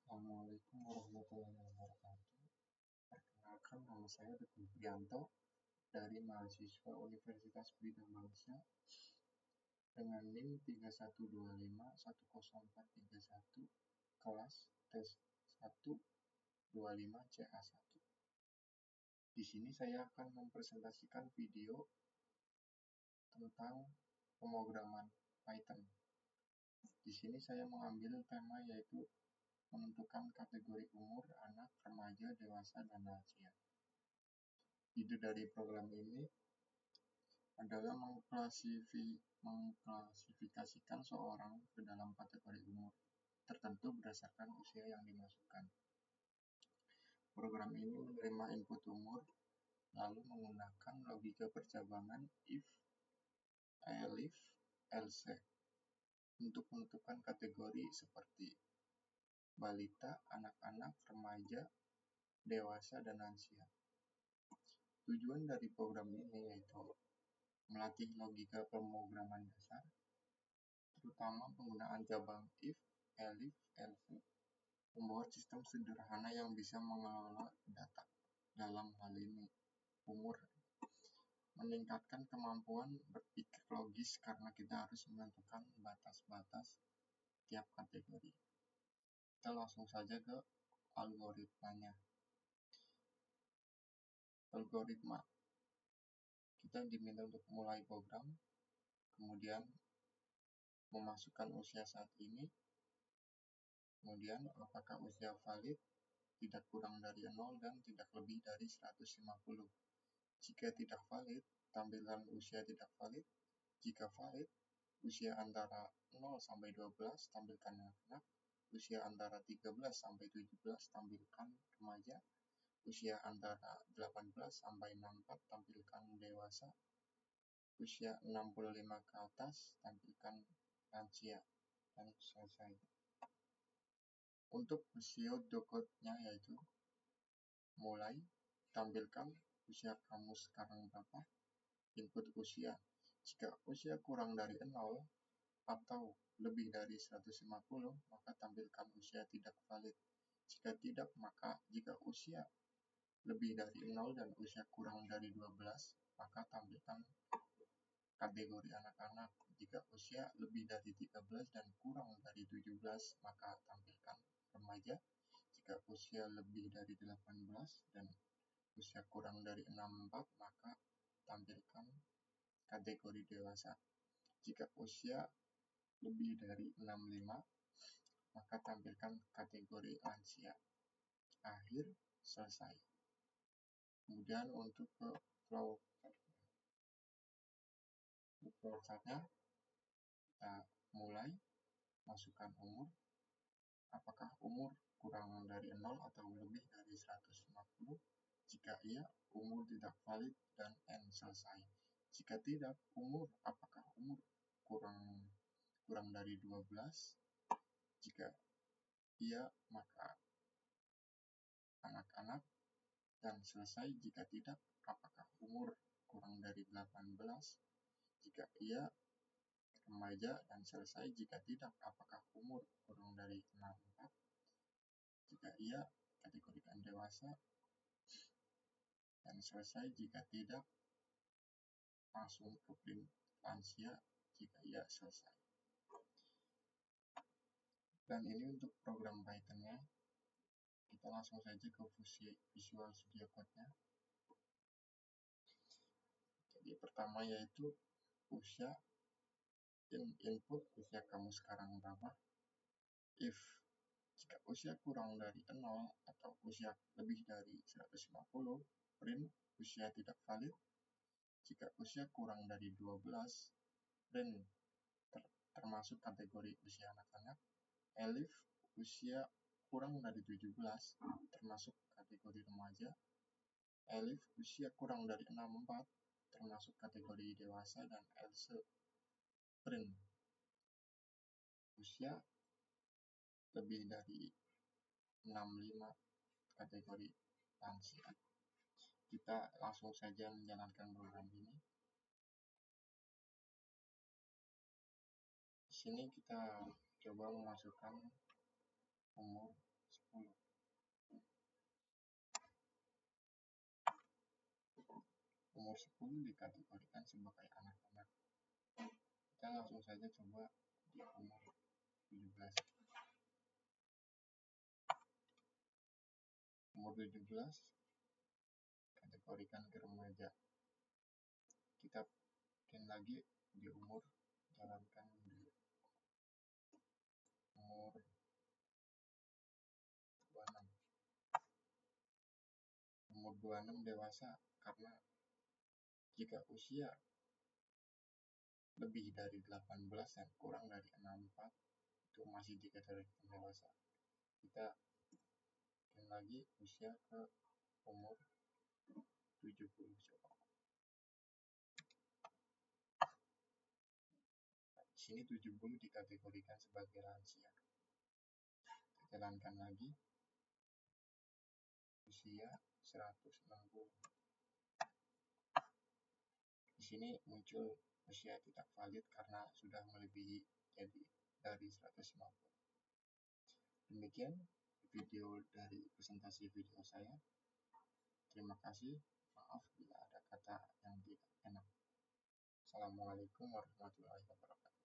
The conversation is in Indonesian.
Assalamualaikum warahmatullahi wabarakatuh. Perkenalkan, nama saya Teguh Prianto dari mahasiswa Universitas Bina Bangsa dengan NIM 3125104131 kelas tes 125CA1. Di sini saya akan mempresentasikan video tentang pemrograman Python. Di sini saya mengambil tema yaitu menentukan kategori umur anak, remaja, dewasa, dan lansia. Ide dari program ini adalah mengklasifikasikan seorang ke dalam kategori umur tertentu berdasarkan usia yang dimasukkan. Program ini menerima input umur, lalu menggunakan logika percabangan if, elif, else untuk menentukan kategori seperti balita, anak-anak, remaja, dewasa, dan lansia. Tujuan dari program ini yaitu melatih logika pemrograman dasar, terutama penggunaan cabang if, elif, else, membuat sistem sederhana yang bisa mengelola data, dalam hal ini umur, meningkatkan kemampuan berpikir logis karena kita harus menentukan batas-batas tiap kategori. Kita langsung saja ke algoritmanya. Algoritma, kita diminta untuk mulai program, kemudian memasukkan usia saat ini, kemudian apakah usia valid, tidak kurang dari 0 dan tidak lebih dari 150. Jika tidak valid, tampilkan usia tidak valid. Jika valid, usia antara 0 sampai 12 tampilkan anak-anak, usia antara 13 sampai 17 tampilkan remaja, usia antara 18 sampai 64 tampilkan dewasa, usia 65 ke atas tampilkan lansia, dan selesai. Untuk pseudocode-nya yaitu mulai, tampilkan usia kamu sekarang berapa, input usia. Jika usia kurang dari 0 atau lebih dari 150, maka tampilkan usia tidak valid. Jika tidak, maka jika usia lebih dari 0 dan usia kurang dari 12, maka tampilkan kategori anak-anak. Jika usia lebih dari 13 dan kurang dari 17, maka tampilkan remaja. Jika usia lebih dari 18 dan usia kurang dari 64, maka tampilkan kategori dewasa. Jika usia lebih dari 65, maka tampilkan kategori lansia. Akhir, selesai. Kemudian untuk ke flow chartnya, kita mulai, masukkan umur. Apakah umur kurang dari 0 atau lebih dari 150? Jika iya, umur tidak valid dan N selesai. Jika tidak, apakah umur kurang dari 12? Jika iya, maka anak-anak dan selesai. Jika tidak, apakah umur kurang dari 18? Jika iya, remaja dan selesai. Jika tidak, apakah umur kurang dari 64? Jika iya, kategorikan dewasa dan selesai. Jika tidak, langsung ke print lansia. Jika iya, selesai. Dan ini untuk program Python-nya. Kita langsung saja ke Visual Studio Code-nya. Jadi pertama yaitu usia, input usia kamu sekarang berapa. If jika usia kurang dari 0 atau usia lebih dari 150, print usia tidak valid. Jika usia kurang dari 12, print termasuk kategori usia anak-anak. Elif usia kurang dari 17, termasuk kategori remaja. Elif usia kurang dari 64, termasuk kategori dewasa. Dan else, print usia lebih dari 65, kategori lansia. Kita langsung saja menjalankan program ini. Di sini kita coba memasukkan umur 10. Umur 10 dikategorikan sebagai anak-anak. Kita langsung saja coba di umur 17. Umur 17 kategorikan ke remaja. Kita bikin lagi di umur, jalankan dulu. Umur 26. Umur 26 dewasa, karena jika usia lebih dari 18 dan kurang dari 64 itu masih dikategorikan dewasa. Kita bikin lagi usia ke umur 70 coba. Di sini 70 dikategorikan sebagai lansia. Kita jalankan lagi usia 160. Di sini muncul usia tidak valid karena sudah melebihi jadi dari 150. Demikian video dari presentasi video saya. Terima kasih. Maaf bila ada kata yang tidak enak. Assalamualaikum warahmatullahi wabarakatuh.